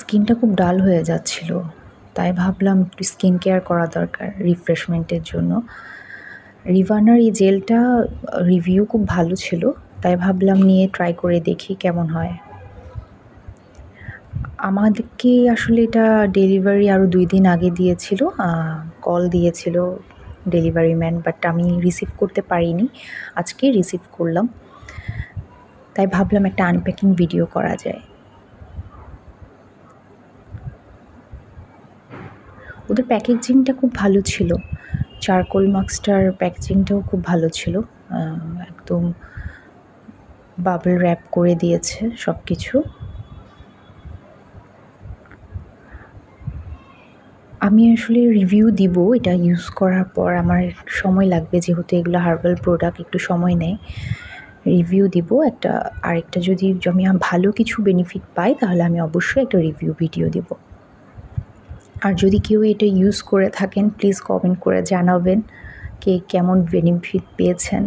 স্কিনটা খুব ডাল হয়ে যাচ্ছিল, তাই ভাবলাম একটু স্কিন কেয়ার করা দরকার রিফ্রেশমেন্টের জন্য। রিভানার এই জেলটা রিভিউ খুব ভালো ছিল, তাই ভাবলাম নিয়ে ট্রাই করে দেখি কেমন হয়। আমাদেরকে আসলে এটা ডেলিভারি আরও 2 দিন আগে দিয়েছিল, কল দিয়েছিল ডেলিভারি ম্যান, বাট আমি রিসিভ করতে পারিনি। আজকেই রিসিভ করলাম, তাই ভাবলাম একটা আনপ্যাকিং ভিডিও করা যায়। ওদের প্যাকেজিংটা খুব ভালো ছিল, চারকোল মাস্কটার প্যাকেজিংটাও খুব ভালো ছিল, একদম বাবল র্যাপ করে দিয়েছে সব কিছু। আমি আসলে রিভিউ দিব এটা ইউজ করার পর, আমার সময় লাগবে যেহেতু এগুলো হার্বাল প্রোডাক্ট, একটু সময় নেয়। রিভিউ দিব একটা, আরেকটা যদি আমি ভালো কিছু বেনিফিট পাই তাহলে আমি অবশ্যই একটা রিভিউ ভিডিও দিব। আর যদি কেউ এটা ইউজ করে থাকেন প্লিজ কমেন্ট করে জানাবেন কে কেমন বেনিফিট পেয়েছেন।